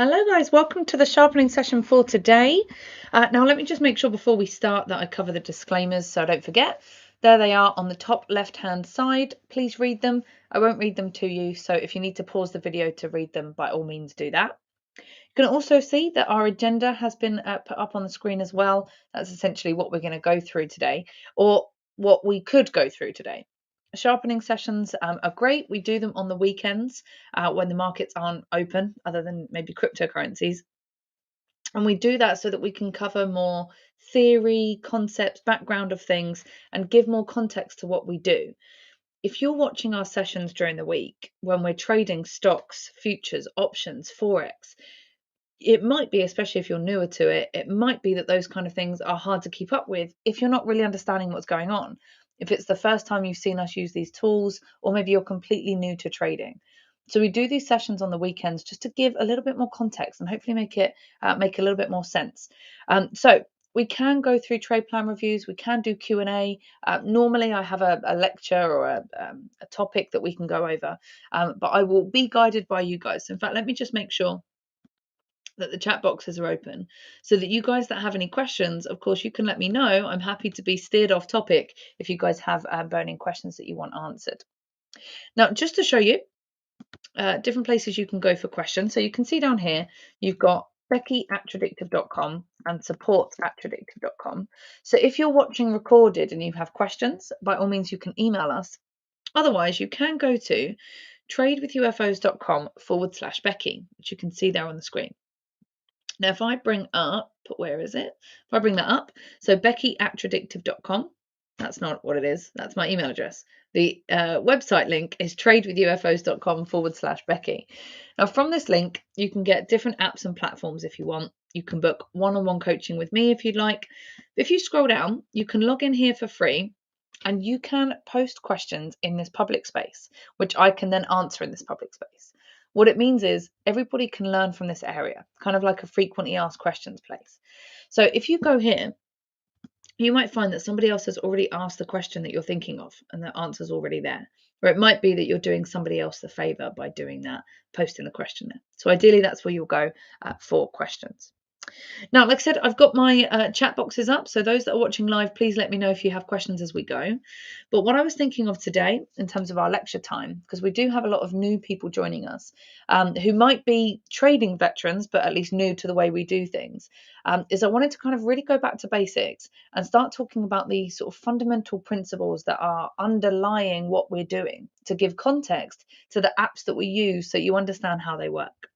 Hello guys, welcome to the sharpening session for today. Now let me just make sure before we start that I cover the disclaimers so I don't forget. There they are on the top left hand side. Please read them. I won't read them to you, so if you need to pause the video to read them, by all means do that. You can also see that our agenda has been put up on the screen as well. That's essentially what we're going to go through today, or what we could go through today. Sharpening sessions are great. We do them on the weekends when the markets aren't open, other than maybe cryptocurrencies. And we do that so that we can cover more theory, concepts, background of things, and give more context to what we do. If you're watching our sessions during the week when we're trading stocks, futures, options, forex, it might be, especially if you're newer to it, it might be that those kind of things are hard to keep up with if you're not really understanding what's going on. If it's the first time you've seen us use these tools, or maybe you're completely new to trading. So we do these sessions on the weekends just to give a little bit more context and hopefully make it make a little bit more sense. So we can go through trade plan reviews. We can do Q&A. Normally I have a lecture or a topic that we can go over, but I will be guided by you guys. So in fact, let me just make sure that the chat boxes are open so that you guys that have any questions, of course, you can let me know. I'm happy to be steered off topic if you guys have burning questions that you want answered. Now, just to show you different places you can go for questions. So you can see down here, you've got becky@traddictiv.com and support@traddictiv.com. So if you're watching recorded and you have questions, by all means, you can email us. Otherwise, you can go to tradewithufos.com/Becky, which you can see there on the screen. Now, if I bring up, where is it? If I bring that up, so becky@traddictiv.com, that's not what it is. That's my email address. The website link is tradewithufos.com/Becky. Now, from this link, you can get different apps and platforms if you want. You can book one-on-one coaching with me if you'd like. If you scroll down, you can log in here for free and you can post questions in this public space, which I can then answer in this public space. What it means is everybody can learn from this area, kind of like a frequently asked questions place. So if you go here, you might find that somebody else has already asked the question that you're thinking of and the answer's already there. Or it might be that you're doing somebody else the favor by doing that, posting the question there. So ideally, that's where you'll go for questions. Now, like I said, I've got my chat boxes up. So those that are watching live, please let me know if you have questions as we go. But what I was thinking of today in terms of our lecture time, because we do have a lot of new people joining us who might be trading veterans, but at least new to the way we do things, is I wanted to kind of really go back to basics and start talking about the sort of fundamental principles that are underlying what we're doing to give context to the apps that we use so you understand how they work.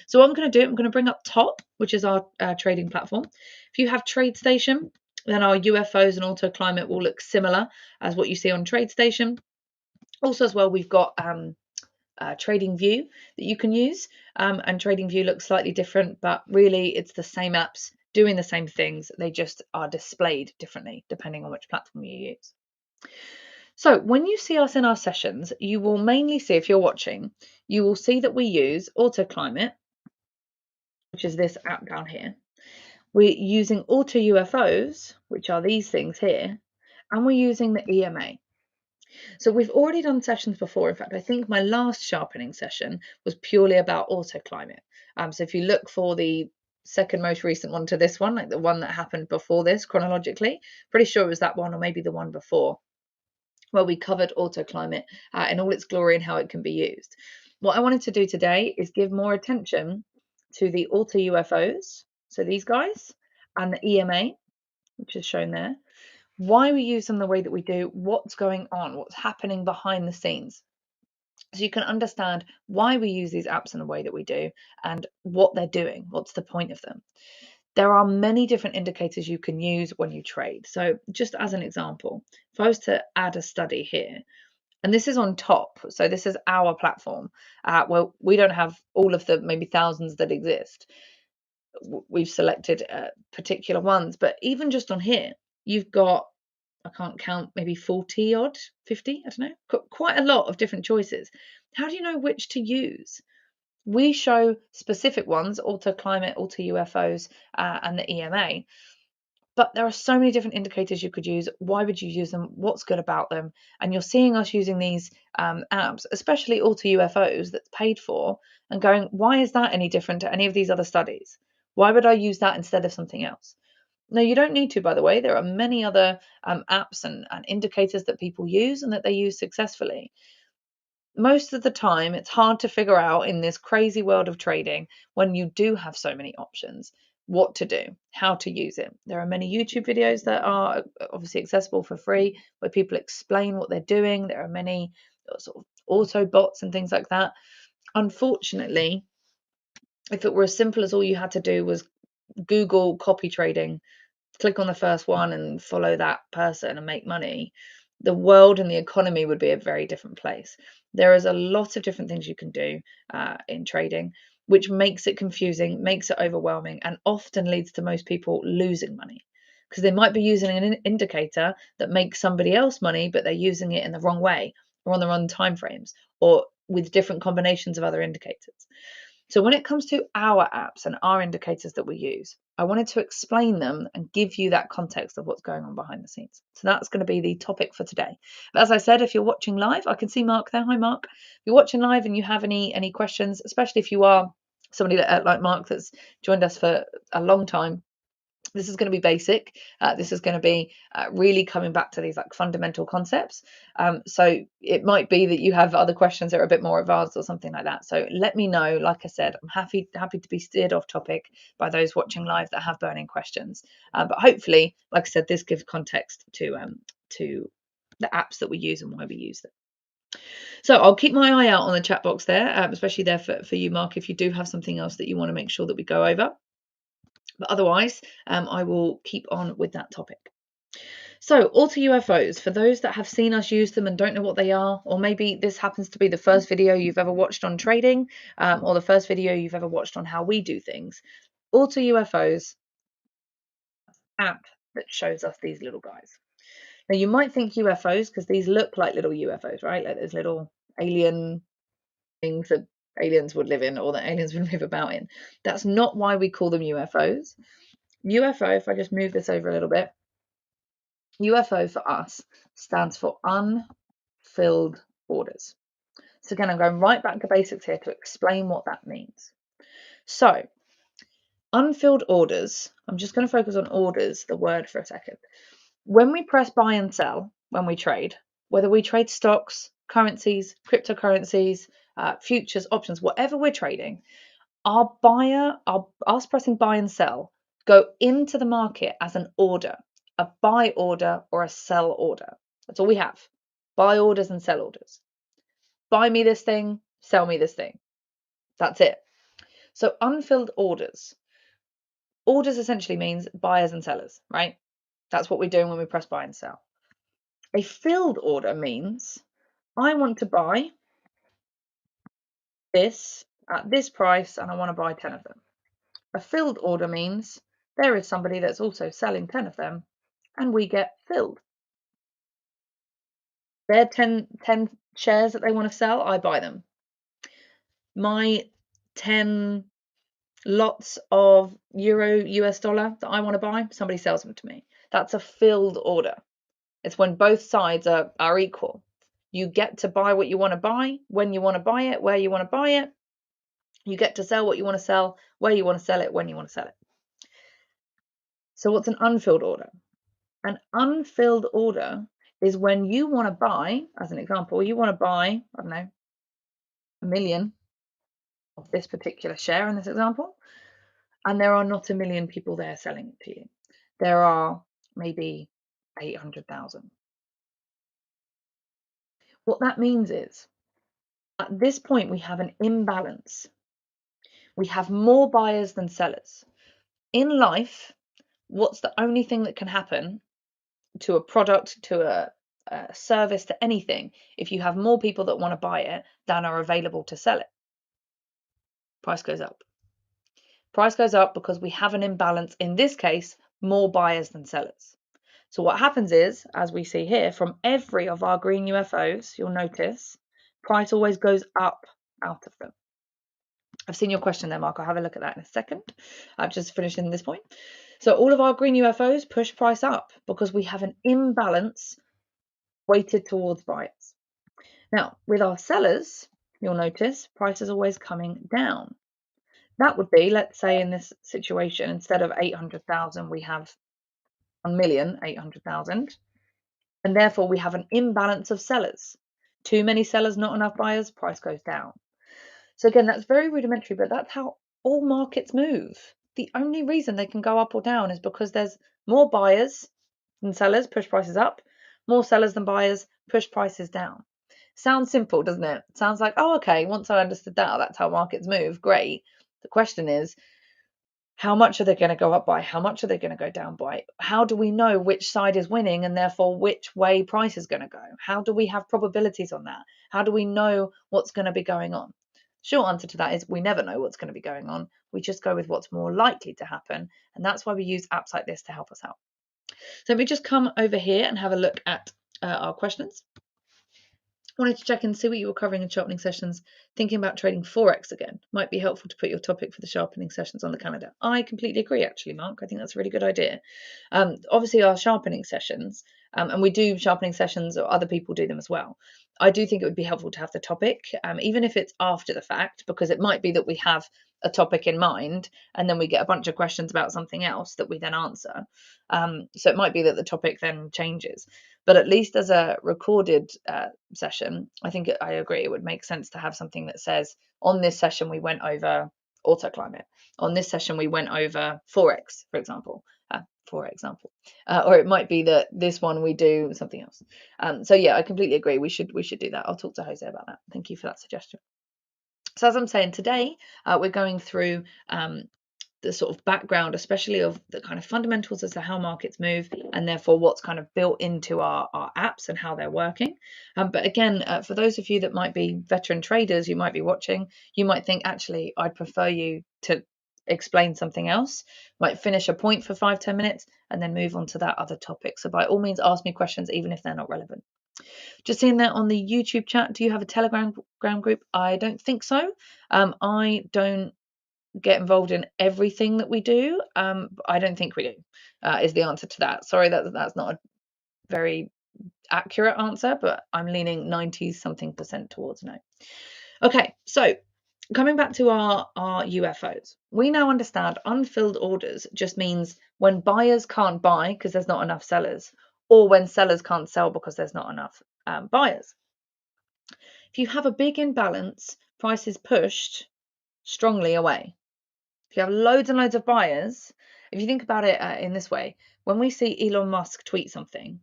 So what I'm going to do, I'm going to bring up Top, which is our trading platform. If you have TradeStation, then our UFOs and AutoClimate will look similar as what you see on TradeStation. Also as well, we've got TradingView that you can use, and TradingView looks slightly different, but really it's the same apps doing the same things. They just are displayed differently depending on which platform you use. So when you see us in our sessions, you will mainly see, if you're watching, you will see that we use AutoClimate, which is this app down here. We're using AutoUFOs, which are these things here, and we're using the EMA. So we've already done sessions before. In fact, I think my last sharpening session was purely about AutoClimate. So if you look for the second most recent one to this one, like the one that happened before this chronologically, pretty sure it was that one or maybe the one before, where we covered AutoClimate in all its glory and how it can be used. What I wanted to do today is give more attention to the AutoUFOs, so these guys, and the EMA, which is shown there, why we use them the way that we do, what's going on, what's happening behind the scenes. So you can understand why we use these apps in the way that we do and what they're doing, what's the point of them. There are many different indicators you can use when you trade. So just as an example, if I was to add a study here, and this is on Top, so this is our platform. Well, we don't have all of the maybe thousands that exist. We've selected particular ones, but even just on here, you've got, I can't count, maybe 40 odd, 50, I don't know, quite a lot of different choices. How do you know which to use? We show specific ones, AutoClimate, AutoUFOs, and the EMA. But there are so many different indicators you could use. Why would you use them? What's good about them? And you're seeing us using these apps, especially AutoUFOs that's paid for, and going, why is that any different to any of these other studies? Why would I use that instead of something else? No, you don't need to, by the way. There are many other apps and indicators that people use and that they use successfully. Most of the time, it's hard to figure out in this crazy world of trading when you do have so many options what to do, how to use it. There are many YouTube videos that are obviously accessible for free where people explain what they're doing. There are many sort of auto bots and things like that. Unfortunately, if it were as simple as all you had to do was Google copy trading, click on the first one and follow that person and make money, the world and the economy would be a very different place. There is a lot of different things you can do in trading, which makes it confusing, makes it overwhelming, and often leads to most people losing money because they might be using an indicator that makes somebody else money, but they're using it in the wrong way or on the wrong time frames or with different combinations of other indicators. So when it comes to our apps and our indicators that we use, I wanted to explain them and give you that context of what's going on behind the scenes. So that's going to be the topic for today. But as I said, if you're watching live, I can see Mark there. Hi, Mark. If you're watching live and you have any questions, especially if you are somebody that, like Mark that's joined us for a long time, this is going to be basic. This is going to be really coming back to these like fundamental concepts. So it might be that you have other questions that are a bit more advanced or something like that. So let me know. Like I said, I'm happy to be steered off topic by those watching live that have burning questions. But hopefully, like I said, this gives context to the apps that we use and why we use them. So I'll keep my eye out on the chat box there, especially there for you, Mark, if you do have something else that you want to make sure that we go over. But otherwise, I will keep on with that topic. So AutoUFOs, for those that have seen us use them and don't know what they are, or maybe this happens to be the first video you've ever watched on trading, or the first video you've ever watched on how we do things, AutoUFOs app that shows us these little guys. Now you might think UFOs because these look like little UFOs, right? Like there's little alien things that aliens would live in or that aliens would live about in. That's not why we call them UFOs. UFO, if I just move this over a little bit, UFO for us stands for unfilled orders. So again, I'm going right back to basics here to explain what that means. So unfilled orders, I'm just going to focus on orders, the word, for a second. When we press buy and sell, when we trade, whether we trade stocks, currencies, cryptocurrencies, futures, options, whatever we're trading, our buyer, us pressing buy and sell, go into the market as an order, a buy order or a sell order. That's all we have. Buy orders and sell orders. Buy me this thing, sell me this thing. That's it. So unfilled orders. Orders essentially means buyers and sellers, right? That's what we're doing when we press buy and sell. A filled order means I want to buy this at this price and I want to buy 10 of them. A filled order means there is somebody that's also selling 10 of them and we get filled. Their 10 shares that they want to sell, I buy them. My 10 lots of euro, US dollar that I want to buy, somebody sells them to me. That's a filled order. It's when both sides are equal. You get to buy what you want to buy, when you want to buy it, where you want to buy it. You get to sell what you want to sell, where you want to sell it, when you want to sell it. So what's an unfilled order? An unfilled order is when you want to buy, as an example, you want to buy, I don't know, 1 million of this particular share in this example, and there are not 1 million people there selling it to you. There are maybe 800,000. What that means is, at this point, we have an imbalance. We have more buyers than sellers. In life, what's the only thing that can happen to a product, to a service, to anything, if you have more people that want to buy it than are available to sell it? Price goes up. Price goes up because we have an imbalance, in this case, more buyers than sellers. So what happens is, as we see here, from every of our green UFOs, you'll notice, price always goes up out of them. I've seen your question there, Mark. I'll have a look at that in a second. I've just finished in this point. So all of our green UFOs push price up because we have an imbalance weighted towards buyers. Now, with our sellers, you'll notice price is always coming down. That would be, let's say in this situation, instead of 800,000, we have 1,800,000. And therefore we have an imbalance of sellers. Too many sellers, not enough buyers, price goes down. So again, that's very rudimentary, but that's how all markets move. The only reason they can go up or down is because there's more buyers than sellers, push prices up, more sellers than buyers, push prices down. Sounds simple, doesn't it? Sounds like, oh, okay, once I understood that, that's how markets move. Great. The question is, how much are they going to go up by? How much are they going to go down by? How do we know which side is winning and therefore which way price is going to go? How do we have probabilities on that? How do we know what's going to be going on? Short answer to that is we never know what's going to be going on. We just go with what's more likely to happen. And that's why we use apps like this to help us out. So let me just come over here and have a look at our questions. Wanted to check and see what you were covering in sharpening sessions. Thinking about trading Forex again. Might be helpful to put your topic for the sharpening sessions on the calendar. I completely agree, actually, Mark. I think that's a really good idea. Obviously, our sharpening sessions, and we do sharpening sessions, or other people do them as well. I do think it would be helpful to have the topic, even if it's after the fact, because it might be that we have a topic in mind and then we get a bunch of questions about something else that we then answer. So it might be that the topic then changes. But at least as a recorded session, I think I agree it would make sense to have something that says, on this session we went over auto climate. On this session we went over Forex, for example. Or it might be that this one we do something else. So yeah, I completely agree. We should do that. I'll talk to Jose about that. Thank you for that suggestion. So as I'm saying, today we're going through the sort of background, especially of the kind of fundamentals as to how markets move, and therefore what's kind of built into our apps and how they're working. But again, for those of you that might be veteran traders, you might be watching, you might think, actually, I'd prefer you to explain something else, might finish a point for 5-10 minutes and then move on to that other topic. So by all means, ask me questions, even if they're not relevant. Just seeing that on the YouTube chat, do you have a Telegram group? I don't think so. I don't get involved in everything that we do. I don't think we do, is the answer to that. Sorry, that's not a very accurate answer, but I'm leaning 90-something% towards no. Okay, so coming back to our UFOs, we now understand unfilled orders just means when buyers can't buy because there's not enough sellers, or when sellers can't sell because there's not enough buyers. If you have a big imbalance, price is pushed strongly away. If you have loads and loads of buyers, if you think about it in this way, when we see Elon Musk tweet something,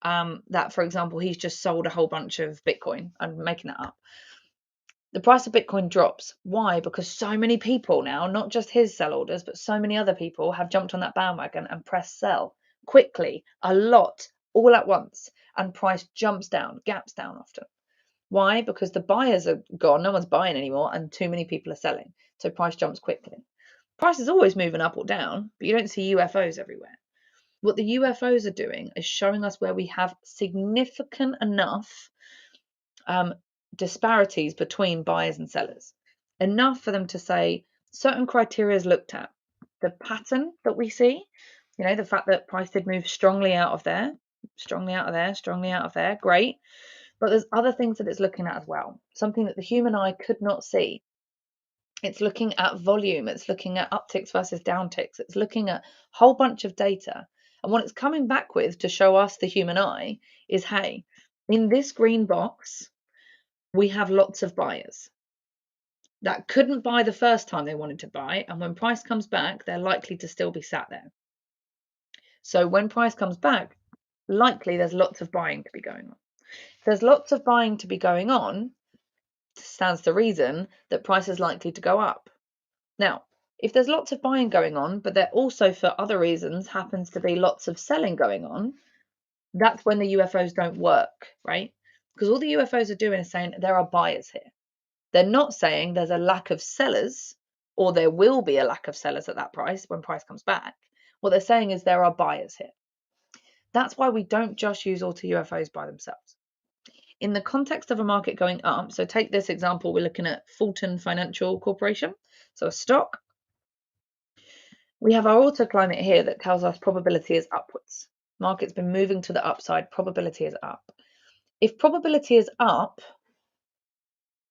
that, for example, he's just sold a whole bunch of Bitcoin, I'm making that up, the price of Bitcoin drops. Why? Because so many people now, not just his sell orders, but so many other people have jumped on that bandwagon and pressed sell quickly, a lot, all at once, and price jumps down, gaps down often. Why? Because the buyers are gone, no one's buying anymore, and too many people are selling. So price jumps quickly. Price is always moving up or down, but you don't see UFOs everywhere. What the UFOs are doing is showing us where we have significant enough disparities between buyers and sellers. Enough for them to say certain criteria is looked at. The pattern that we see, the fact that price did move strongly out of there, strongly out of there, strongly out of there, great. But there's other things that it's looking at as well. Something that the human eye could not see. It's looking at volume. It's looking at upticks versus downticks. It's looking at a whole bunch of data. And what it's coming back with to show us, the human eye, is, hey, in this green box, we have lots of buyers that couldn't buy the first time they wanted to buy. And when price comes back, they're likely to still be sat there. So when price comes back, likely there's lots of buying to be going on. If there's lots of buying to be going on, stands to reason that price is likely to go up. Now, if there's lots of buying going on, but there also for other reasons happens to be lots of selling going on, that's when the UFOs don't work, right? Because all the UFOs are doing is saying there are buyers here. They're not saying there's a lack of sellers or there will be a lack of sellers at that price when price comes back. What they're saying is there are buyers here. That's why we don't just use auto UFOs by themselves. In the context of a market going up, so take this example, we're looking at Fulton Financial Corporation, so a stock. We have our auto climate here that tells us probability is upwards. Market's been moving to the upside, probability is up. If probability is up,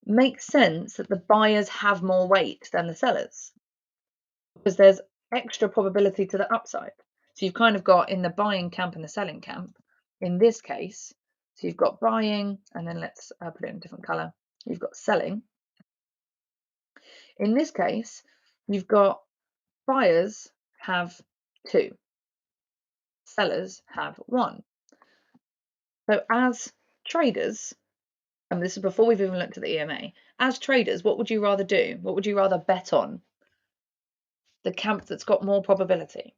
makes sense that the buyers have more weight than the sellers because there's extra probability to the upside. So you've kind of got in the buying camp and the selling camp in this case. So you've got buying, and then let's put it in a different color. You've got selling. In this case, you've got buyers have 2, sellers have 1. So as traders, and this is before we've even looked at the EMA, as traders, what would you rather do? What would you rather bet on? The camp that's got more probability.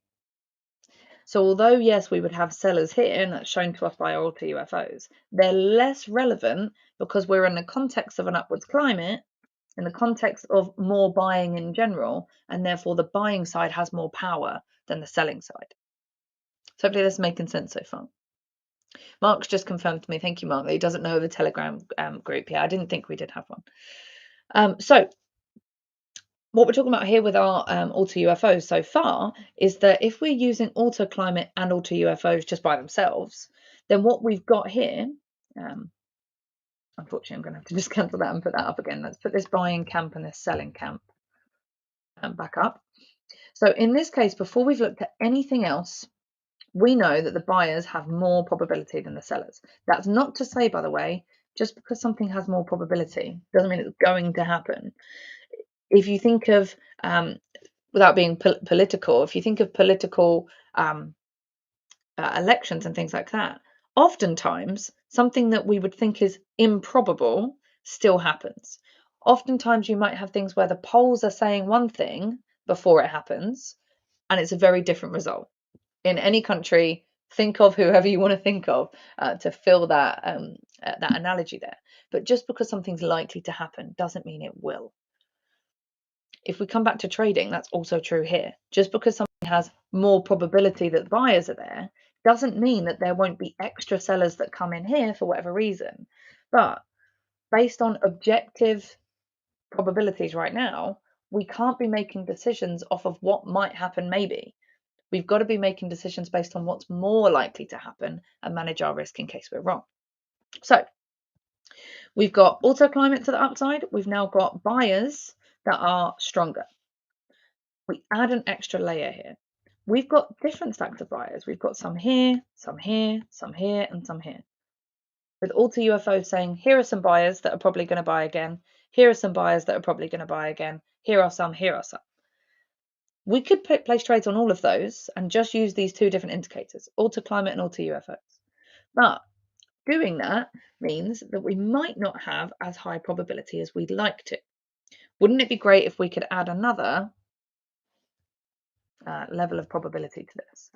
So although, yes, we would have sellers here, and that's shown to us by our AutoUFOs, they're less relevant because we're in the context of an upwards climate, in the context of more buying in general, and therefore the buying side has more power than the selling side. So hopefully this is making sense so far. Mark's just confirmed to me, thank you, Mark, that he doesn't know the Telegram group. Yeah, I didn't think we did have one. So what we're talking about here with our AutoUFOs so far is that if we're using AutoClimate and AutoUFOs just by themselves, then what we've got here, unfortunately, I'm going to have to just cancel that and put that up again. Let's put this buying camp and this selling camp back up. So in this case, before we've looked at anything else, we know that the buyers have more probability than the sellers. That's not to say, by the way, just because something has more probability doesn't mean it's going to happen. If you think of, without being political, if you think of political elections and things like that, oftentimes something that we would think is improbable still happens. Oftentimes you might have things where the polls are saying one thing before it happens, and it's a very different result. In any country, think of whoever you want to think of to fill that that analogy there. But just because something's likely to happen doesn't mean it will. If we come back to trading, that's also true here. Just because something has more probability that buyers are there doesn't mean that there won't be extra sellers that come in here for whatever reason. But based on objective probabilities right now, we can't be making decisions off of what might happen maybe. We've got to be making decisions based on what's more likely to happen and manage our risk in case we're wrong. So we've got auto climate to the upside. We've now got buyers that are stronger. We add an extra layer here. We've got different stacks of buyers. We've got some here, some here, some here, and some here. With AutoUFO saying, here are some buyers that are probably going to buy again. Here are some buyers that are probably going to buy again. Here are some, here are some. We could place trades on all of those and just use these 2 different indicators, AutoClimate and AutoUFOs. But doing that means that we might not have as high probability as we'd like to. Wouldn't it be great if we could add another level of probability to this?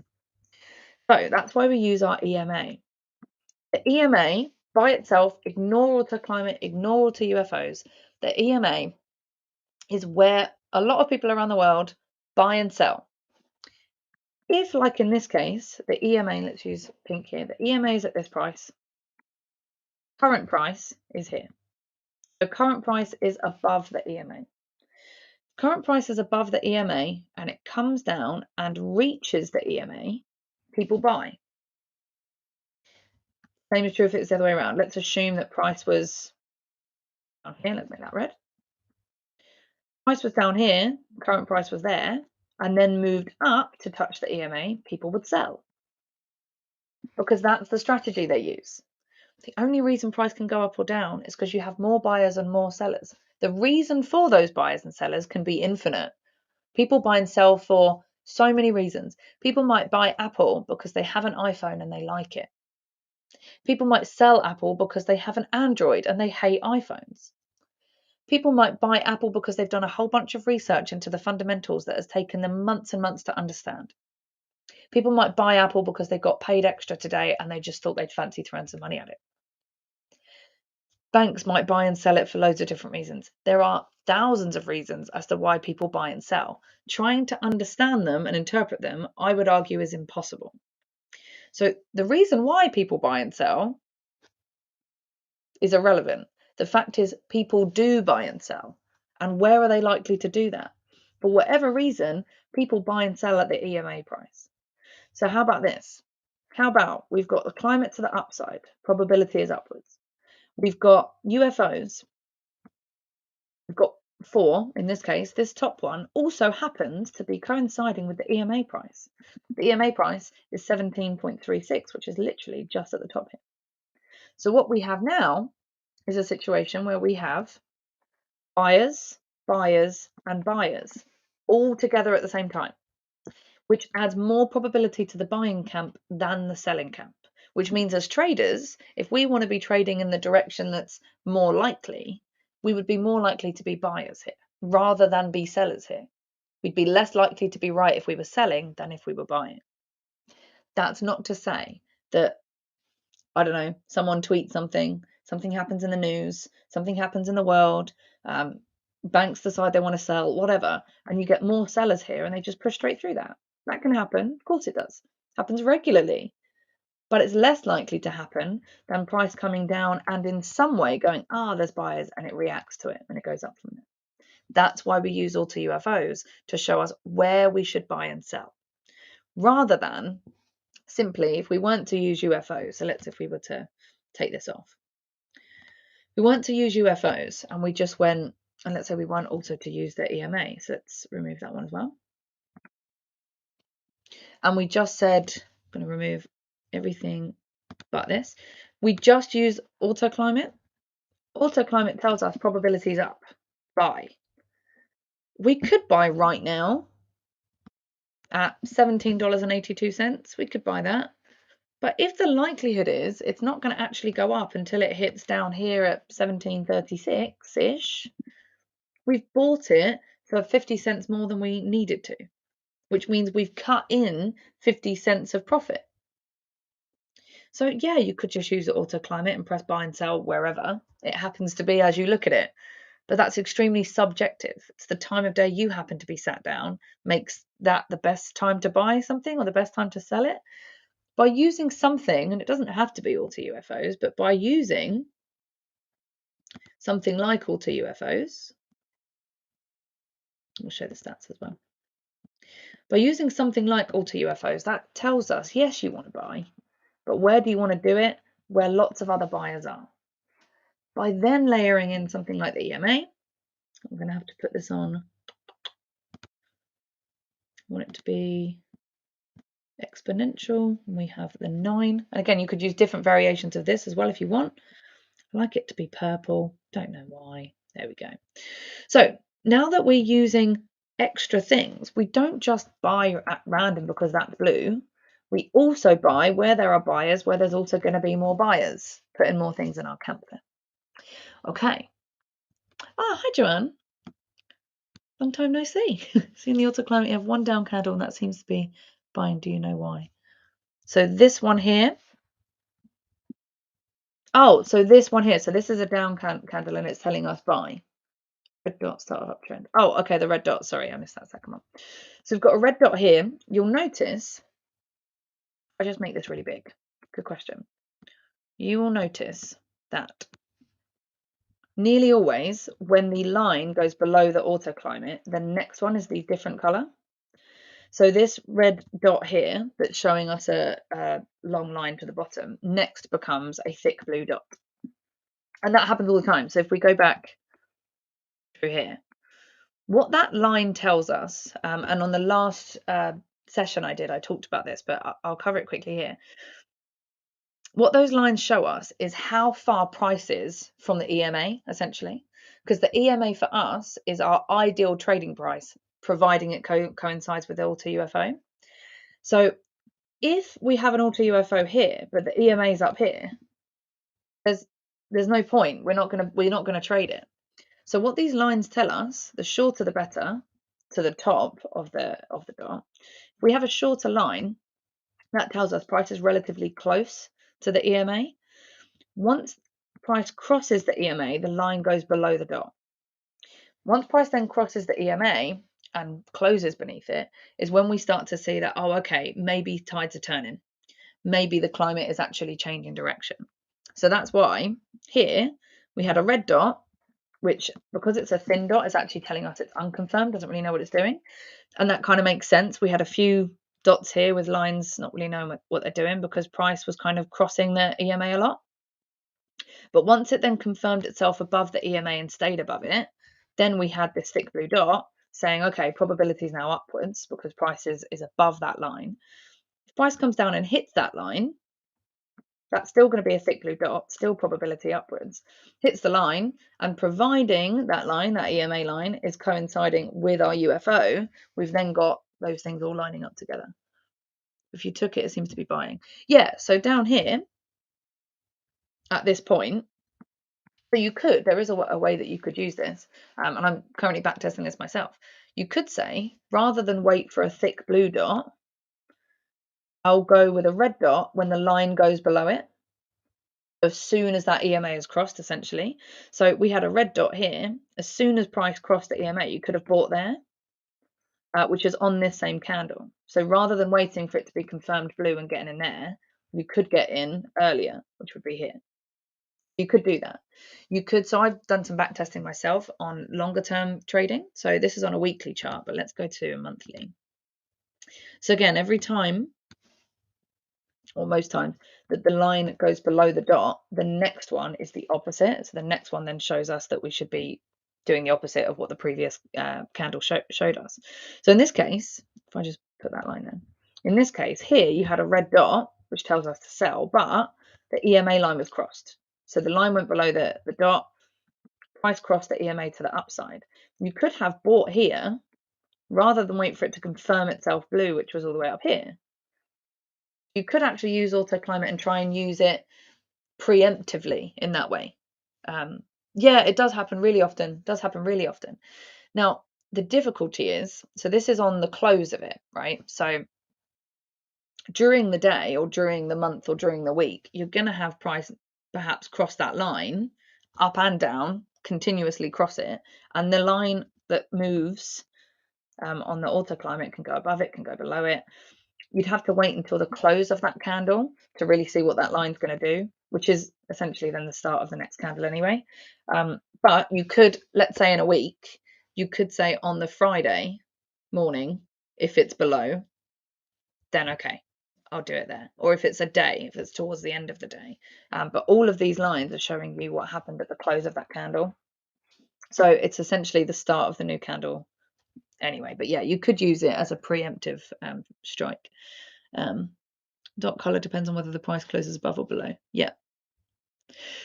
So that's why we use our EMA. The EMA by itself, ignore AutoClimate, ignore AutoUFOs. The EMA is where a lot of people around the world buy and sell. If, like in this case, the EMA, let's use pink here, the EMA is at this price, current price is here. So current price is above the EMA. Current price is above the EMA and it comes down and reaches the EMA, people buy. Same is true if it's the other way around. Let's assume that price was down here, let's make that red. Price was down here, current price was there, and then moved up to touch the EMA, people would sell. Because that's the strategy they use. The only reason price can go up or down is because you have more buyers and more sellers. The reason for those buyers and sellers can be infinite. People buy and sell for so many reasons. People might buy Apple because they have an iPhone and they like it. People might sell Apple because they have an Android and they hate iPhones. People might buy Apple because they've done a whole bunch of research into the fundamentals that has taken them months and months to understand. People might buy Apple because they got paid extra today and they just thought they'd fancy throwing some money at it. Banks might buy and sell it for loads of different reasons. There are thousands of reasons as to why people buy and sell. Trying to understand them and interpret them, I would argue, is impossible. So the reason why people buy and sell is irrelevant. The fact is people do buy and sell. And where are they likely to do that? For whatever reason, people buy and sell at the EMA price. So how about this? How about we've got the climate to the upside, probability is upwards. We've got UFOs. We've got 4 in this case. This top one also happens to be coinciding with the EMA price. The EMA price is 17.36, which is literally just at the top here. So what we have now is a situation where we have buyers, buyers, and buyers all together at the same time, which adds more probability to the buying camp than the selling camp, which means as traders, if we want to be trading in the direction that's more likely, we would be more likely to be buyers here rather than be sellers here. We'd be less likely to be right if we were selling than if we were buying. That's not to say that, I don't know, someone tweets something happens in the news, something happens in the world, banks decide they want to sell, whatever, and you get more sellers here and they just push straight through that. That can happen. Of course it does. Happens regularly. But it's less likely to happen than price coming down and in some way going, there's buyers, and it reacts to it and it goes up from there. That's why we use AutoUFOs to show us where we should buy and sell. Rather than simply, if we weren't to use UFOs, so if we were to take this off. We weren't to use UFOs and we just went, and let's say we want also to use the EMA. So let's remove that one as well. And we just said, I'm going to remove everything but this. We just use AutoClimate. AutoClimate tells us probabilities up. Buy. We could buy right now at $17.82. We could buy that. But if the likelihood is it's not going to actually go up until it hits down here at 17.36-ish, we've bought it for 50 cents more than we needed to, which means we've cut in 50 cents of profit. So yeah, you could just use the AutoClimate and press buy and sell wherever it happens to be as you look at it. But that's extremely subjective. It's the time of day you happen to be sat down, makes that the best time to buy something or the best time to sell it. By using something, and it doesn't have to be AutoUFOs, but by using something like AutoUFOs, we'll show the stats as well. By using something like AutoUFOs, that tells us, yes, you want to buy, but where do you want to do it? Where lots of other buyers are. By then layering in something like the EMA, I'm going to have to put this on. I want it to be exponential. We have the 9. And again, you could use different variations of this as well if you want. I like it to be purple. Don't know why. There we go. So now that we're using extra things, we don't just buy at random because that's blue. We also buy where there are buyers, where there's also going to be more buyers, putting more things in our camp there. Okay. Hi, Joanne. Long time no see. Seeing the AutoClimate, you have one down candle, and that seems to be buying. Do you know why? So this one here. So this one here. So this is a down candle, and it's telling us buy. Red dot, start of uptrend. Okay, the red dot. Sorry, I missed that second one. So we've got a red dot here. You'll notice, I just make this really big. Good question. You will notice that nearly always when the line goes below the AutoClimate, the next one is the different color. So this red dot here that's showing us a long line to the bottom next becomes a thick blue dot. And that happens all the time. So if we go back through here, what that line tells us, and on the last session I talked about this, but I'll cover it quickly here. What those lines show us is how far price is from the EMA, essentially, because the EMA for us is our ideal trading price, providing it coincides with the AutoUFO. So if we have an AutoUFO here, but the EMA is up here, there's no point. We're not gonna trade it. So what these lines tell us, the shorter the better, to the top of the dot. If we have a shorter line, that tells us price is relatively close to the EMA. Once price crosses the EMA, the line goes below the dot. Once price then crosses the EMA and closes beneath it, is when we start to see that, okay, maybe tides are turning. Maybe the climate is actually changing direction. So that's why here we had a red dot which, because it's a thin dot, is actually telling us it's unconfirmed, doesn't really know what it's doing. And that kind of makes sense. We had a few dots here with lines not really knowing what they're doing, because price was kind of crossing the EMA a lot. But once it then confirmed itself above the EMA and stayed above it, then we had this thick blue dot saying, okay, probability is now upwards because price is above that line. If price comes down and hits that line, that's still going to be a thick blue dot, still probability upwards, hits the line, and providing that line, that EMA line, is coinciding with our UFO, we've then got those things all lining up together. If you took it, it seems to be buying. Yeah, so down here, at this point, so you could, there is a way that you could use this, and I'm currently backtesting this myself. You could say, rather than wait for a thick blue dot, I'll go with a red dot when the line goes below it, as soon as that EMA is crossed, essentially. So we had a red dot here. As soon as price crossed the EMA, you could have bought there, which is on this same candle. So rather than waiting for it to be confirmed blue and getting in there, you could get in earlier, which would be here. You could do that. You could, so I've done some back testing myself on longer term trading. So this is on a weekly chart, but let's go to a monthly. So again, every time, or most times, that the line goes below the dot, the next one is the opposite. So the next one then shows us that we should be doing the opposite of what the previous candle showed us. So in this case, if I just put that line in, in this case here, you had a red dot, which tells us to sell, but the EMA line was crossed. So the line went below the dot, price crossed the EMA to the upside. You could have bought here rather than wait for it to confirm itself blue, which was all the way up here. You could actually use AutoClimate and try and use it preemptively in that way. Yeah, it does happen really often. Now, the difficulty is, so this is on the close of it, right? So during the day or during the month or during the week, you're going to have price perhaps cross that line up and down, continuously cross it, and the line that moves on the AutoClimate can go above it, can go below it. You'd have to wait until the close of that candle to really see what that line's going to do, which is essentially then the start of the next candle anyway. But you could, let's say in a week, you could say on the Friday morning, if it's below, then okay, I'll do it there. Or if it's a day, if it's towards the end of the day. But all of these lines are showing you what happened at the close of that candle. So it's essentially the start of the new candle anyway. But yeah, you could use it as a preemptive strike. Dot color depends on whether the price closes above or below. Yeah,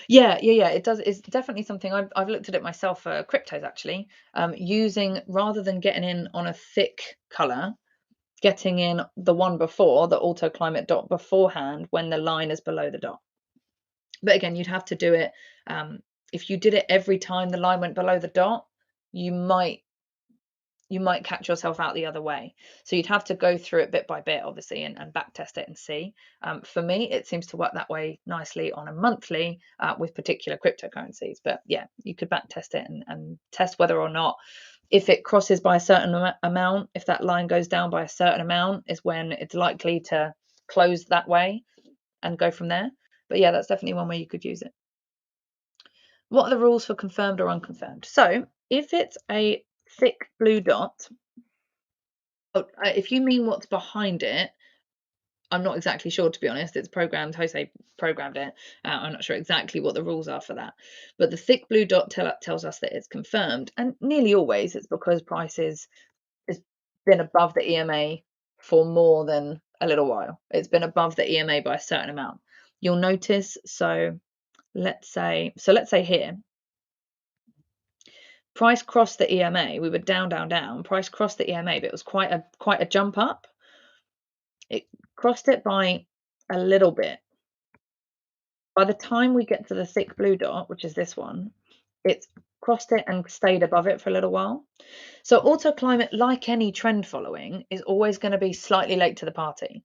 it does. It's definitely something I've looked at it myself for cryptos actually, using, rather than getting in on a thick color, getting in the one before, the AutoClimate dot beforehand, when the line is below the dot. But again, you'd have to do it, if you did it every time the line went below the dot, you might catch yourself out the other way. So you'd have to go through it bit by bit, obviously, and back test it and see. For me, it seems to work that way nicely on a monthly with particular cryptocurrencies. But yeah, you could back test it and test whether or not, if it crosses by a certain amount, if that line goes down by a certain amount, is when it's likely to close that way and go from there. But yeah, that's definitely one way you could use it. What are the rules for confirmed or unconfirmed? So if it's a thick blue dot, if you mean what's behind it, I'm not exactly sure, to be honest. It's programmed, Jose programmed it. I'm not sure exactly what the rules are for that. But the thick blue dot tells us that it's confirmed. And nearly always it's because price has been above the EMA for more than a little while. It's been above the EMA by a certain amount. You'll notice, so let's say here, price crossed the EMA. We were down. Price crossed the EMA, but it was quite a jump up. It crossed it by a little bit. By the time we get to the thick blue dot, which is this one, it's crossed it and stayed above it for a little while. So AutoClimate, like any trend following, is always going to be slightly late to the party,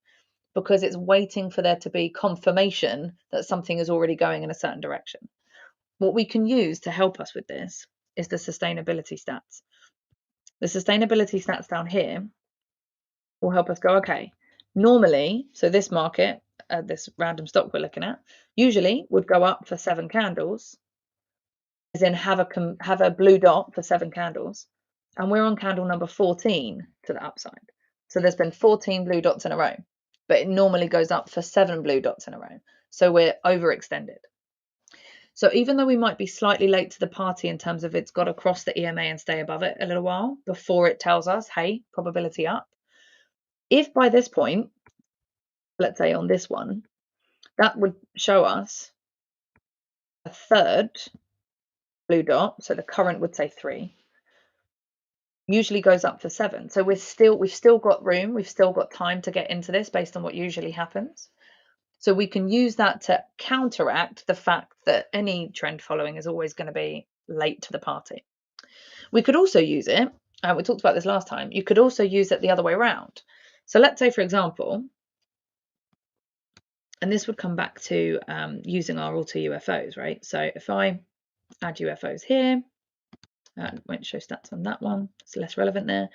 because it's waiting for there to be confirmation that something is already going in a certain direction. What we can use to help us with this is the sustainability stats. The sustainability stats down here will help us go, okay, normally, so this market, this random stock we're looking at, usually would go up for 7 candles, as in have a blue dot for 7 candles, and we're on candle number 14 to the upside. So there's been 14 blue dots in a row, but it normally goes up for 7 blue dots in a row. So we're overextended. So even though we might be slightly late to the party in terms of it's got to cross the EMA and stay above it a little while before it tells us, hey, probability up. If by this point, let's say on this one, that would show us a third blue dot, so the current would say 3, usually goes up to 7. So we've still got room, we've still got time to get into this based on what usually happens. So we can use that to counteract the fact that any trend following is always going to be late to the party. We could also use it, we talked about this last time, you could also use it the other way around. So let's say, for example, and this would come back to using our AutoUFOs, right? So if I add UFOs here, won't show stats on that one, it's less relevant there.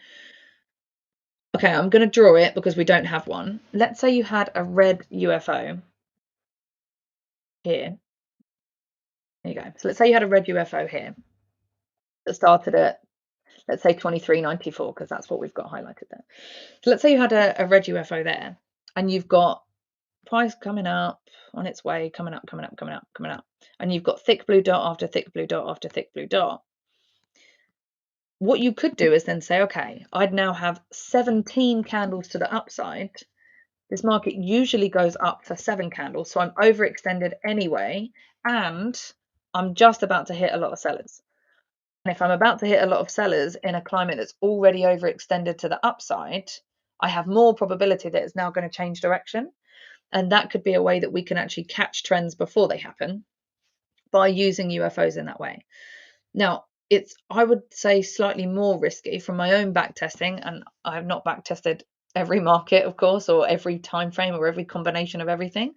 Okay, I'm going to draw it because we don't have one. Let's say you had a red UFO here. There you go. So let's say you had a red UFO here that started at, let's say 23.94, because that's what we've got highlighted there. So let's say you had a red UFO there, and you've got price coming up on its way, coming up, and you've got thick blue dot after thick blue dot after thick blue dot. What you could do is then say, okay, I'd now have 17 candles to the upside. This market usually goes up for 7 candles, so I'm overextended anyway, and I'm just about to hit a lot of sellers. And if I'm about to hit a lot of sellers in a climate that's already overextended to the upside, I have more probability that it's now going to change direction. And that could be a way that we can actually catch trends before they happen by using UFOs in that way. Now, it's, I would say, slightly more risky from my own back testing, and I have not back tested every market, of course, or every time frame or every combination of everything.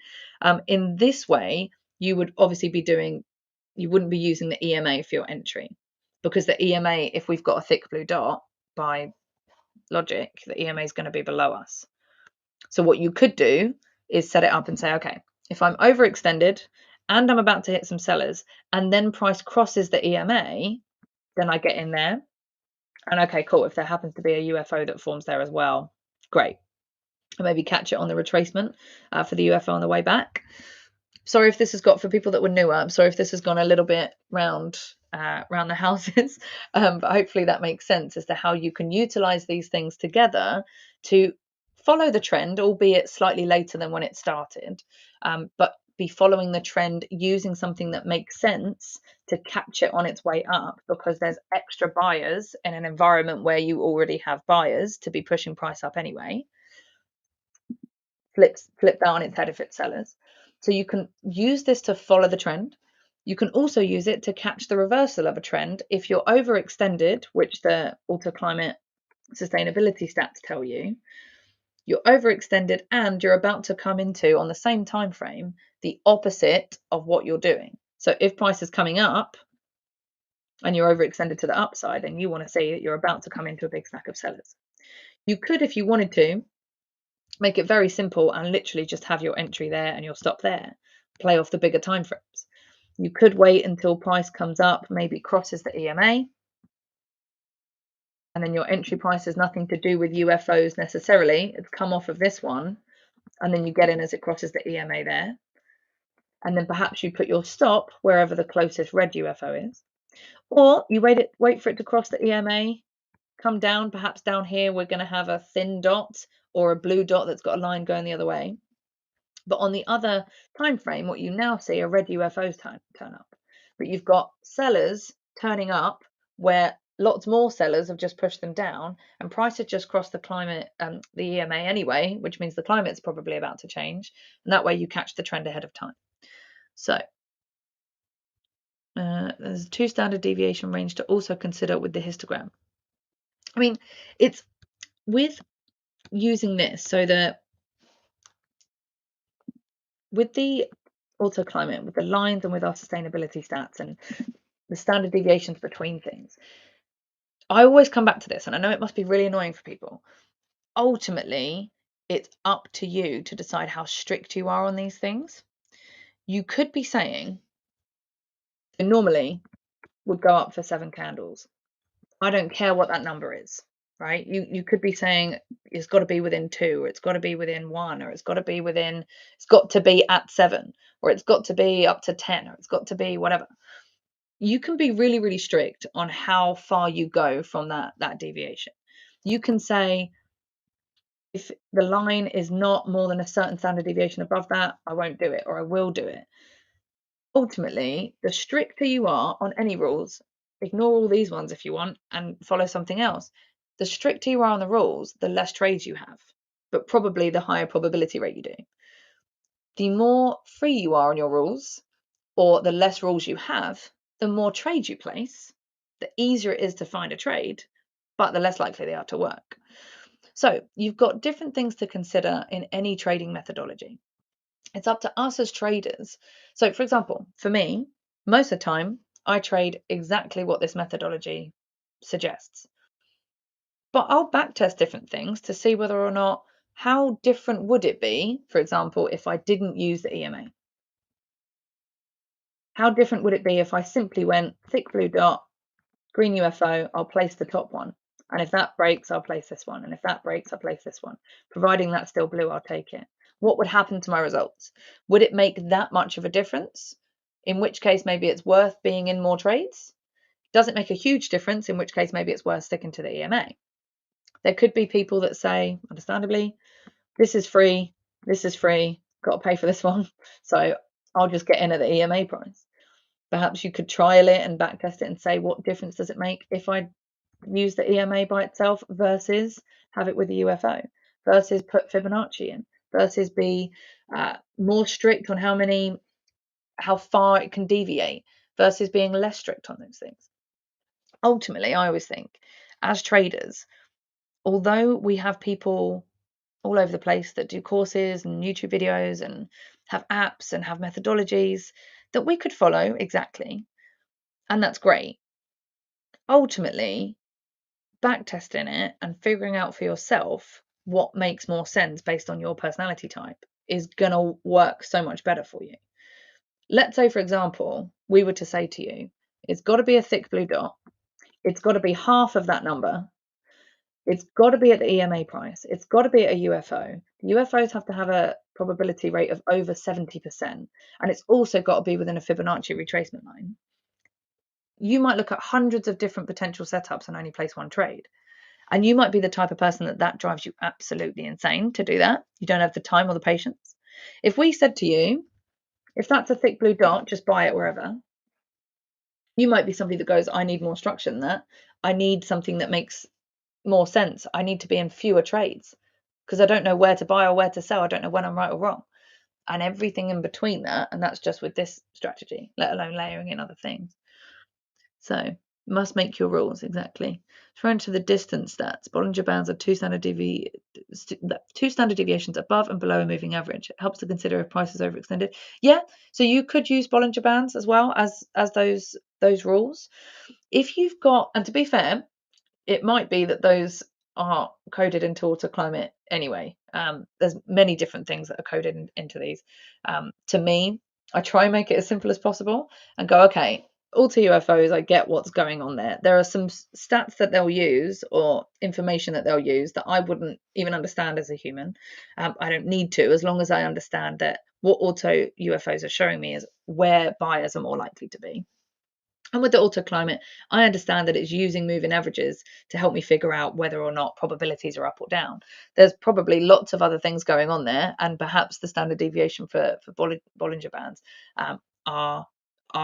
In this way, you would obviously be doing, you wouldn't be using the EMA for your entry, because the EMA, if we've got a thick blue dot, by logic, the EMA is going to be below us. So what you could do is set it up and say, okay, if I'm overextended and I'm about to hit some sellers, and then price crosses the EMA, then I get in there. And okay, cool. If there happens to be a UFO that forms there as well, great. And maybe catch it on the retracement for the UFO on the way back. Sorry if this has got, for people that were newer, I'm sorry if this has gone a little bit round the houses, but hopefully that makes sense as to how you can utilize these things together to follow the trend, albeit slightly later than when it started, but be following the trend using something that makes sense to catch it on its way up, because there's extra buyers in an environment where you already have buyers to be pushing price up anyway. Flip that on its head if it's sellers. So you can use this to follow the trend. You can also use it to catch the reversal of a trend if you're overextended, which the Auto Climate sustainability stats tell you. You're overextended and you're about to come into, on the same time frame, the opposite of what you're doing. So if price is coming up and you're overextended to the upside and you want to say that you're about to come into a big stack of sellers, you could, if you wanted to, make it very simple and literally just have your entry there and your stop there. Play off the bigger time frames. You could wait until price comes up, maybe crosses the EMA, and then your entry price has nothing to do with UFOs necessarily. It's come off of this one, and then you get in as it crosses the EMA there. And then perhaps you put your stop wherever the closest red UFO is. Or you wait for it to cross the EMA, come down, perhaps down here we're going to have a thin dot or a blue dot that's got a line going the other way. But on the other time frame, what you now see are red UFOs turn up. But you've got sellers turning up where lots more sellers have just pushed them down, and price has just crossed the climate, the EMA anyway, which means the climate's probably about to change. And that way you catch the trend ahead of time. So there's a 2 standard deviation range to also consider with the histogram. I mean, it's with using this, so that with the Auto Climate, with the lines and with our sustainability stats and the standard deviations between things, I always come back to this, and I know it must be really annoying for people. Ultimately, it's up to you to decide how strict you are on these things. You could be saying, normally would go up for 7 candles. I don't care what that number is, right? You could be saying it's got to be within 2, or it's got to be within 1, or it's got to be at 7, or it's got to be up to 10, or it's got to be whatever. You can be really, really strict on how far you go from that deviation. You can say, if the line is not more than a certain standard deviation above that, I won't do it, or I will do it. Ultimately, the stricter you are on any rules, ignore all these ones if you want and follow something else. The stricter you are on the rules, the less trades you have, but probably the higher probability rate you do. The more free you are on your rules, or the less rules you have, the more trades you place, the easier it is to find a trade, but the less likely they are to work. So you've got different things to consider in any trading methodology. It's up to us as traders. So for example, for me, most of the time, I trade exactly what this methodology suggests. But I'll backtest different things to see whether or not, how different would it be, for example, if I didn't use the EMA? How different would it be if I simply went thick blue dot, green UFO, I'll place the top one. And if that breaks, I'll place this one. And if that breaks, I'll place this one. Providing that's still blue, I'll take it. What would happen to my results? Would it make that much of a difference? In which case, maybe it's worth being in more trades. Does it make a huge difference? In which case, maybe it's worth sticking to the EMA. There could be people that say, understandably, this is free, got to pay for this one. So I'll just get in at the EMA price. Perhaps you could trial it and backtest it and say, what difference does it make if I use the EMA by itself versus have it with the UFO, versus put Fibonacci in, versus be more strict on how far it can deviate, versus being less strict on those things. Ultimately, I always think, as traders, although we have people all over the place that do courses and YouTube videos and have apps and have methodologies that we could follow exactly, and that's great. Ultimately, backtesting it and figuring out for yourself what makes more sense based on your personality type is going to work so much better for you. Let's say, for example, we were to say to you, it's got to be a thick blue dot. It's got to be half of that number. It's got to be at the EMA price. It's got to be at a UFO. The UFOs have to have a probability rate of over 70%. And it's also got to be within a Fibonacci retracement line. You might look at hundreds of different potential setups and only place one trade. And you might be the type of person that drives you absolutely insane to do that. You don't have the time or the patience. If we said to you, if that's a thick blue dot, just buy it wherever. You might be somebody that goes, I need more structure than that. I need something that makes more sense. I need to be in fewer trades because I don't know where to buy or where to sell. I don't know when I'm right or wrong. And everything in between that. And that's just with this strategy, let alone layering in other things. So must make your rules, exactly. Referring to the distance stats, Bollinger Bands are two standard deviations above and below a moving average. It helps to consider if price is overextended. Yeah, so you could use Bollinger Bands as well as those rules. If you've got, and to be fair, it might be that those are coded into AutoClimate anyway. There's many different things that are coded into these. To me, I try and make it as simple as possible and go, okay, AutoUFOs, I get what's going on there. There are some stats that they'll use or information that they'll use that I wouldn't even understand as a human. I don't need to, as long as I understand that what AutoUFOs are showing me is where buyers are more likely to be. And with the AutoClimate, I understand that it's using moving averages to help me figure out whether or not probabilities are up or down. There's probably lots of other things going on there, and perhaps the standard deviation for Bollinger Bands are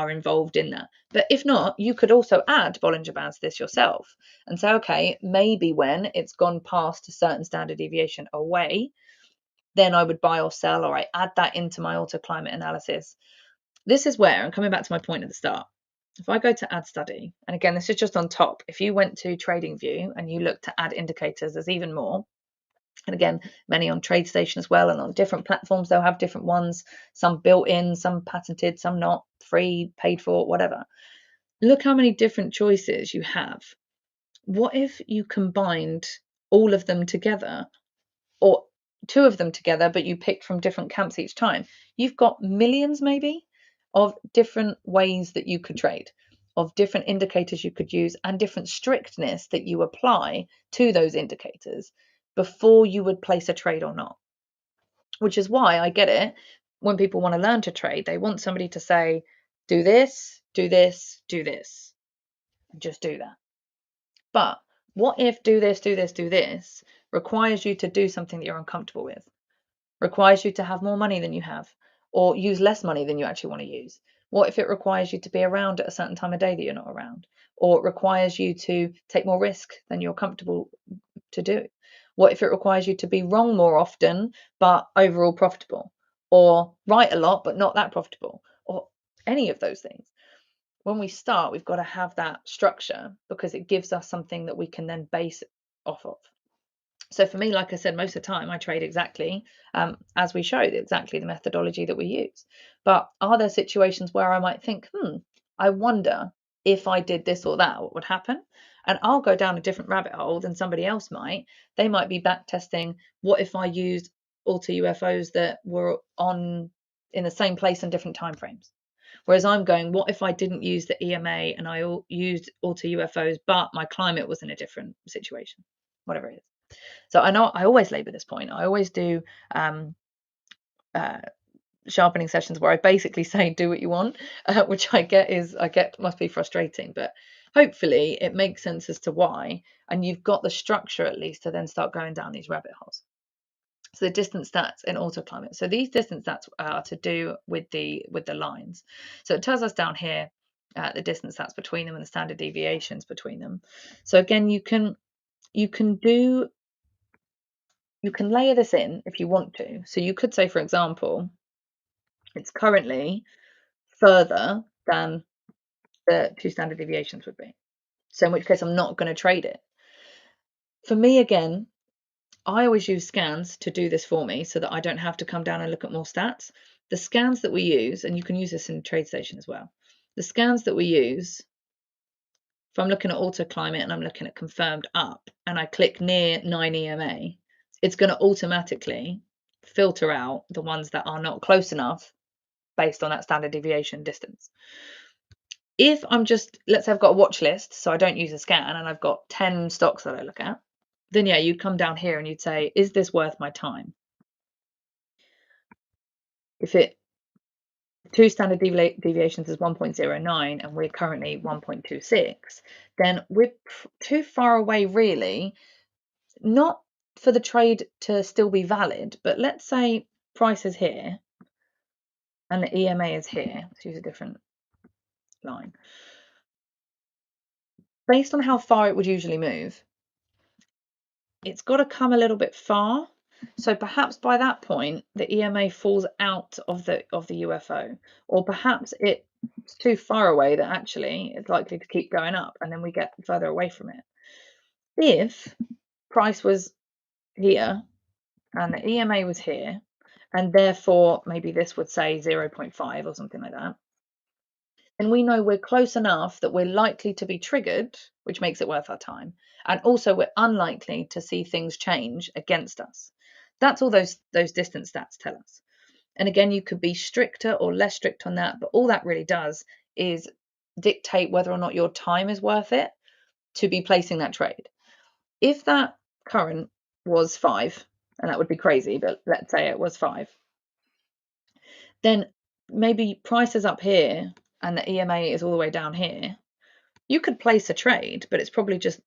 involved in that. But if not, you could also add Bollinger Bands to this yourself and say, okay, maybe when it's gone past a certain standard deviation away, then I would buy or sell, or I add that into my AutoClimate analysis. This is where, and coming back to my point at the start, if I go to add study, and again, this is just on top, if you went to TradingView and you look to add indicators, there's even more. And again, many on TradeStation as well, and on different platforms, they'll have different ones, some built in, some patented, some not, free, paid for, whatever. Look how many different choices you have. What if you combined all of them together, or two of them together, but you picked from different camps each time? You've got millions maybe of different ways that you could trade, of different indicators you could use and different strictness that you apply to those indicators before you would place a trade or not. Which is why I get it when people want to learn to trade. They want somebody to say, do this, do this, do this. Just do that. But what if do this, do this, do this requires you to do something that you're uncomfortable with, requires you to have more money than you have, or use less money than you actually want to use? What if it requires you to be around at a certain time of day that you're not around, or it requires you to take more risk than you're comfortable to do? What if it requires you to be wrong more often but overall profitable, or right a lot but not that profitable, or any of those things? When we start, we've got to have that structure because it gives us something that we can then base off of. So for me, like I said, most of the time I trade exactly as we showed, exactly the methodology that we use. But are there situations where I might think, I wonder if I did this or that, what would happen? And I'll go down a different rabbit hole than somebody else might. They might be back testing, what if I used AutoUFOs that were on in the same place in different time frames? Whereas I'm going, what if I didn't use the EMA and I used AutoUFOs, but my climate was in a different situation, whatever it is. So I know I always labour this point. I always do sharpening sessions where I basically say, do what you want, which I get must be frustrating, but hopefully it makes sense as to why. And you've got the structure at least to then start going down these rabbit holes. So the distance stats in AutoClimate. So these distance stats are to do with the lines. So it tells us down here the distance stats between them and the standard deviations between them. So again, you can layer this in if you want to. So you could say, for example, it's currently further than the 2 standard deviations would be. So in which case I'm not going to trade it. For me, again, I always use scans to do this for me so that I don't have to come down and look at more stats. The scans that we use, and you can use this in TradeStation as well, the scans that we use, if I'm looking at AutoClimate and I'm looking at confirmed up and I click near 9 EMA, it's going to automatically filter out the ones that are not close enough based on that standard deviation distance. If I'm just, let's say I've got a watch list, so I don't use a scan and I've got 10 stocks that I look at, then yeah, you'd come down here and you'd say, is this worth my time? If it 2 standard deviations is 1.09 and we're currently 1.26, then we're too far away really, not for the trade to still be valid, but let's say price is here and the EMA is here. Let's use a different line. Based on how far it would usually move, it's got to come a little bit far. So perhaps by that point, the EMA falls out of the UFO, or perhaps it's too far away that actually it's likely to keep going up, and then we get further away from it. If price was here and the EMA was here, and therefore maybe this would say 0.5 or something like that, then we know we're close enough that we're likely to be triggered, which makes it worth our time. And also we're unlikely to see things change against us. That's all those distance stats tell us. And again, you could be stricter or less strict on that, but all that really does is dictate whether or not your time is worth it to be placing that trade. If that current was 5, and that would be crazy, but let's say it was 5, then maybe price is up here and the EMA is all the way down here. You could place a trade, but it's probably just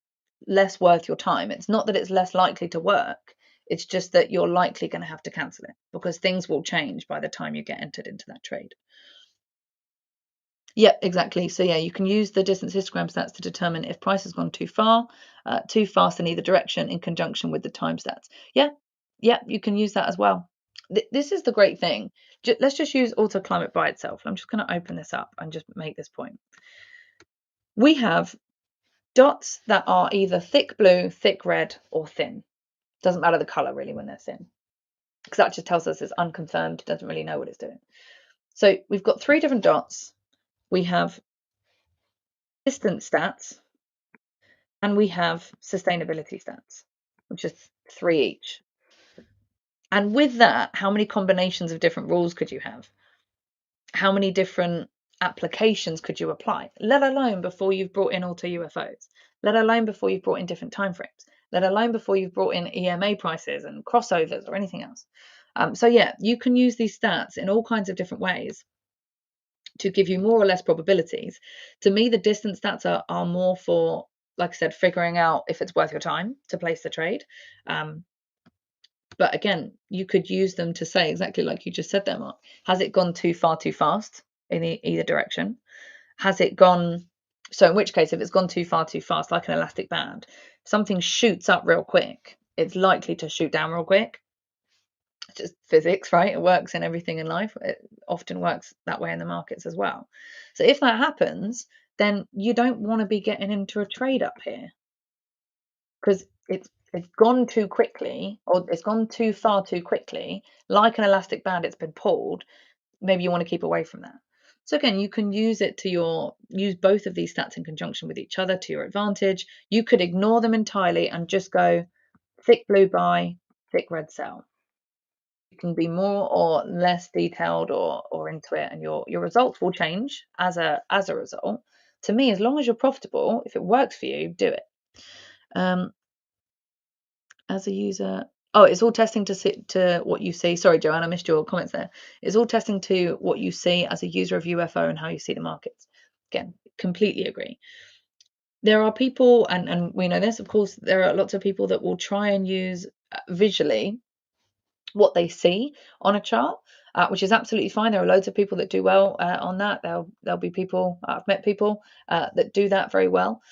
less worth your time. It's not that it's less likely to work. It's just that you're likely going to have to cancel it because things will change by the time you get entered into that trade. Yeah, exactly. So yeah, you can use the distance histogram stats to determine if price has gone too far, too fast in either direction in conjunction with the time stats. Yeah, you can use that as well. This is the great thing. Let's just use AutoClimate by itself. I'm just going to open this up and just make this point. We have dots that are either thick blue, thick red, or thin. Doesn't matter the color really when they're thin, because that just tells us it's unconfirmed, doesn't really know what it's doing. So we've got 3 different dots. We have distance stats and we have sustainability stats, which is 3 each. And with that, how many combinations of different rules could you have? How many different applications could you apply, let alone before you've brought in AutoUFOs, let alone before you've brought in different timeframes, let alone before you've brought in EMA prices and crossovers or anything else. So yeah, you can use these stats in all kinds of different ways to give you more or less probabilities. To me, the distance stats are more for, like I said, figuring out if it's worth your time to place the trade. But again, you could use them to say exactly like you just said there, Mark. Has it gone too far too fast in either direction? Has it gone... So in which case, if it's gone too far too fast, like an elastic band, if something shoots up real quick, it's likely to shoot down real quick. It's just physics, right? It works in everything in life. It often works that way in the markets as well. So if that happens, then you don't want to be getting into a trade up here, because it's gone too quickly, or it's gone too far too quickly. Like an elastic band, it's been pulled. Maybe you want to keep away from that. So again, you can use it to use both of these stats in conjunction with each other to your advantage. You could ignore them entirely and just go thick blue buy, thick red sell. You can be more or less detailed or into it, and your results will change as a result. To me, as long as you're profitable, if it works for you, do it. As a user, it's all testing to what you see. Sorry, Joanne, I missed your comments there. It's all testing to what you see as a user of UFO and how you see the markets. Again, completely agree. There are people, and we know this, of course, there are lots of people that will try and use visually what they see on a chart, which is absolutely fine. There are loads of people that do well on that. There'll be people, I've met people that do that very well.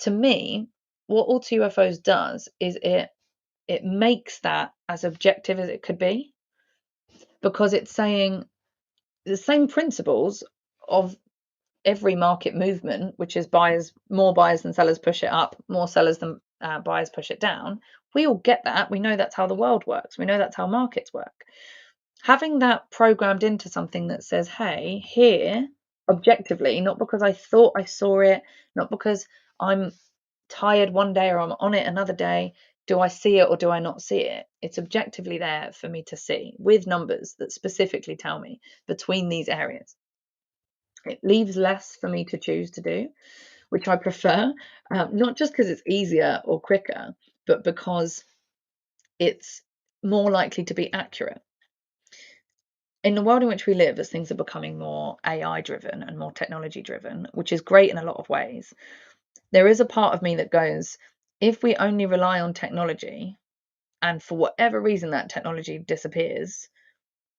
To me, what AutoUFOs does is it makes that as objective as it could be, because it's saying the same principles of every market movement, which is more buyers than sellers push it up, more sellers than buyers push it down. We all get that. We know that's how the world works. We know that's how markets work. Having that programmed into something that says, hey, here, objectively, not because I thought I saw it, not because I'm tired one day or I'm on it another day, do I see it or do I not see it? It's objectively there for me to see with numbers that specifically tell me between these areas. It leaves less for me to choose to do, which I prefer, not just because it's easier or quicker, but because it's more likely to be accurate. In the world in which we live, as things are becoming more AI driven and more technology driven, which is great in a lot of ways, there is a part of me that goes, if we only rely on technology and for whatever reason that technology disappears,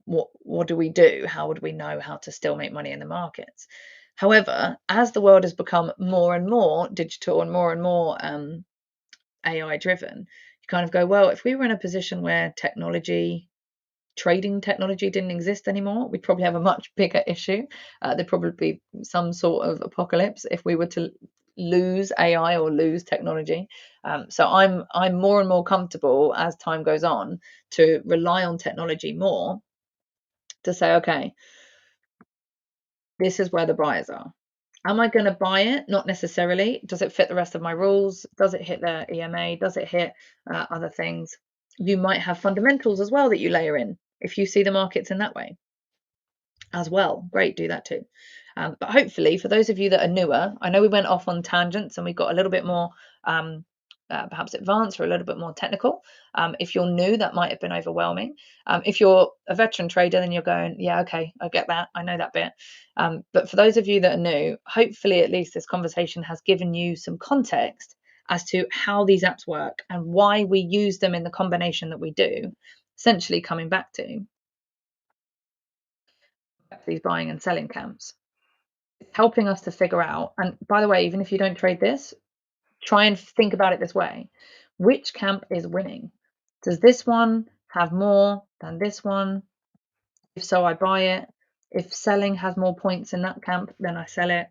what do we do? How would we know how to still make money in the markets? However, as the world has become more and more digital and more AI driven, you kind of go, well, if we were in a position where trading technology didn't exist anymore, we'd probably have a much bigger issue. There'd probably be some sort of apocalypse if we were to lose AI or lose technology. So I'm more and more comfortable as time goes on to rely on technology more, to say, okay, this is where the buyers are. Am I going to buy it? Not necessarily. Does it fit the rest of my rules? Does it hit the EMA? Does it hit other things? You might have fundamentals as well that you layer in if you see the markets in that way as well. Great, do that too. But hopefully, for those of you that are newer, I know we went off on tangents and we got a little bit more perhaps advanced or a little bit more technical. If you're new, that might have been overwhelming. If you're a veteran trader, then you're going, yeah, okay, I get that. I know that bit. But for those of you that are new, hopefully at least this conversation has given you some context as to how these apps work and why we use them in the combination that we do, essentially coming back to these buying and selling camps. It's helping us to figure out, and by the way, even if you don't trade this, try and think about it this way. Which camp is winning? Does this one have more than this one? If so, I buy it. If selling has more points in that camp, then I sell it.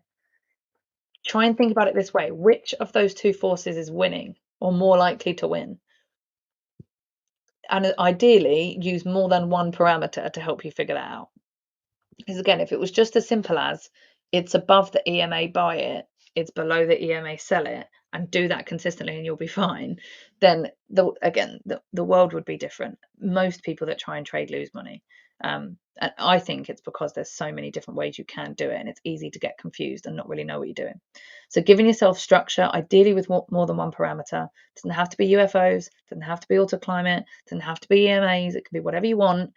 Try and think about it this way. Which of those two forces is winning or more likely to win? And ideally, use more than one parameter to help you figure that out. Because again, if it was just as simple as it's above the EMA, buy it, it's below the EMA, sell it, and do that consistently and you'll be fine, then the world would be different. Most people that try and trade lose money. And I think it's because there's so many different ways you can do it, and it's easy to get confused and not really know what you're doing. So giving yourself structure, ideally with more than one parameter. It doesn't have to be UFOs, doesn't have to be auto climate, doesn't have to be EMAs, it can be whatever you want.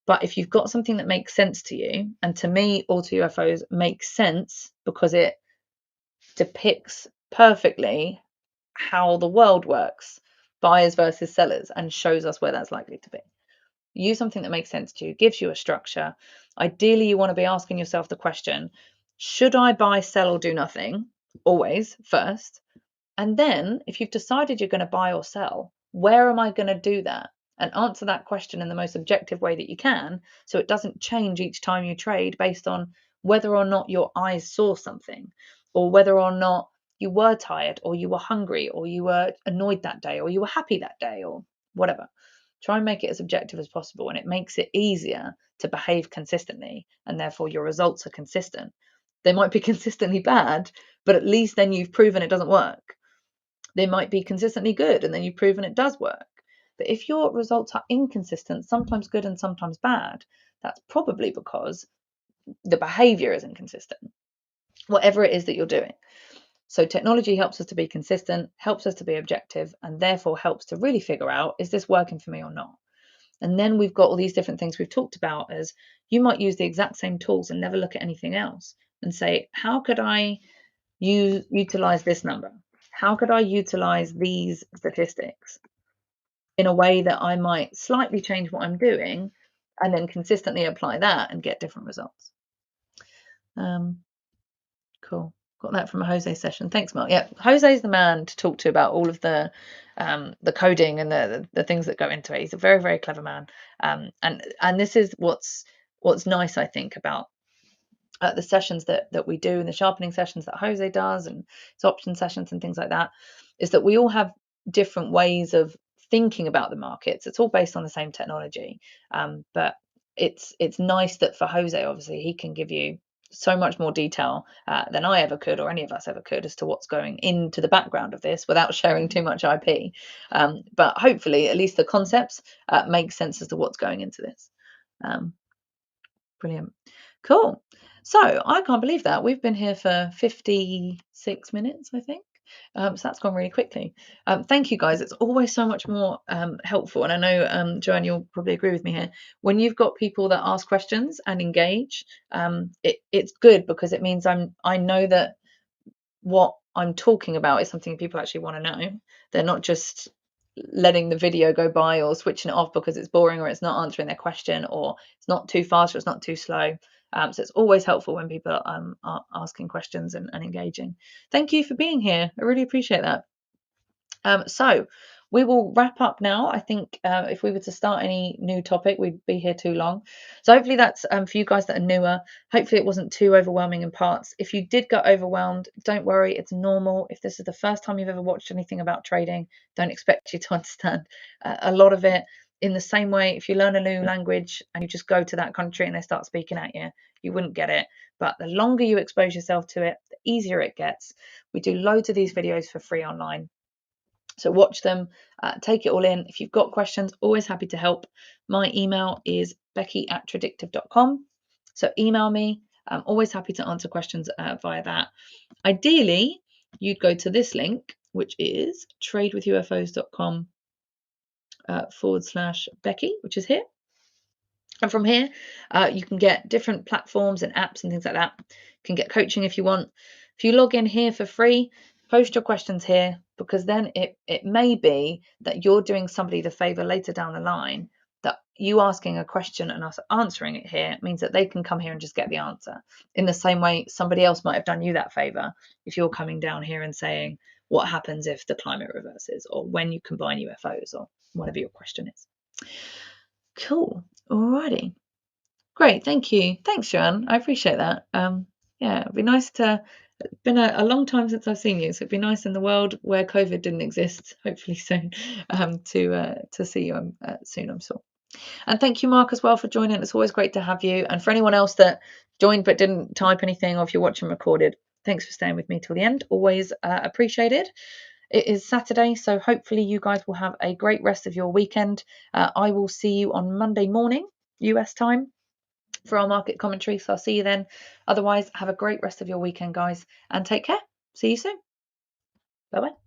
But if you've got something that makes sense to you, and to me, auto UFOs makes sense because it depicts perfectly how the world works, buyers versus sellers, and shows us where that's likely to be. Use something that makes sense to you, gives you a structure. Ideally, you want to be asking yourself the question, should I buy, sell, or do nothing? Always first. And then if you've decided you're going to buy or sell, where am I going to do that? And answer that question in the most objective way that you can, so it doesn't change each time you trade based on whether or not your eyes saw something, or whether or not you were tired, or you were hungry, or you were annoyed that day, or you were happy that day, or whatever. Try and make it as objective as possible, and it makes it easier to behave consistently, and therefore your results are consistent. They might be consistently bad, but at least then you've proven it doesn't work. They might be consistently good, and then you've proven it does work. But if your results are inconsistent, sometimes good and sometimes bad, that's probably because the behavior is inconsistent, whatever it is that you're doing. So technology helps us to be consistent, helps us to be objective, and therefore helps to really figure out, is this working for me or not? And then we've got all these different things we've talked about, as you might use the exact same tools and never look at anything else and say, how could I utilize this number? How could I utilize these statistics in a way that I might slightly change what I'm doing, and then consistently apply that and get different results? Cool. Got that from a Jose session. Thanks, Mark. Yeah, Jose's the man to talk to about all of the coding and the things that go into it. He's a very, very clever man. And this is what's nice, I think, about the sessions that we do, and the sharpening sessions that Jose does, and his option sessions and things like that, is that we all have different ways of thinking about the markets. It's all based on the same technology, but it's nice that for Jose, obviously, he can give you so much more detail than I ever could, or any of us ever could, as to what's going into the background of this without sharing too much IP. But hopefully, at least the concepts make sense as to what's going into this. Brilliant. Cool. So I can't believe that we've been here for 56 minutes, I think. So that's gone really quickly. Thank you, guys. It's always so much more helpful. And I know, Joanne, you'll probably agree with me here. When you've got people that ask questions and engage, it's good, because it means I know that what I'm talking about is something people actually want to know. They're not just letting the video go by, or switching it off because it's boring, or it's not answering their question, or it's not too fast, or it's not too slow. So it's always helpful when people are asking questions and engaging. Thank you for being here. I really appreciate that. So we will wrap up now. I think if we were to start any new topic, we'd be here too long. So hopefully that's for you guys that are newer. Hopefully it wasn't too overwhelming in parts. If you did get overwhelmed, don't worry, it's normal. If this is the first time you've ever watched anything about trading, don't expect you to understand a lot of it. In the same way, if you learn a new language and you just go to that country and they start speaking at you, you wouldn't get it. But the longer you expose yourself to it, the easier it gets. We do loads of these videos for free online. So watch them, take it all in. If you've got questions, always happy to help. My email is becky@traddictiv.com. So email me. I'm always happy to answer questions via that. Ideally, you'd go to this link, which is tradewithufos.com /Becky, which is here. And from here, you can get different platforms and apps and things like that. You can get coaching if you want. If you log in here for free, post your questions here, because then it may be that you're doing somebody the favor later down the line, that you asking a question and us answering it here means that they can come here and just get the answer. In the same way, somebody else might have done you that favor if you're coming down here and saying, what happens if the climate reverses, or when you combine UFOs, or whatever your question is. Cool. Alrighty. Great. Thank you. Thanks, Joanne. I appreciate that. Yeah, it'd be nice to. It's been a long time since I've seen you, so it'd be nice in the world where COVID didn't exist, hopefully soon, to see you soon, I'm sure. And thank you, Mark, as well, for joining. It's always great to have you. And for anyone else that joined but didn't type anything, or if you're watching recorded, thanks for staying with me till the end. Always appreciated. It is Saturday, so hopefully you guys will have a great rest of your weekend. I will see you on Monday morning, US time. for our market commentary. So I'll see you then. Otherwise, have a great rest of your weekend, guys, and take care. See you soon. Bye-bye.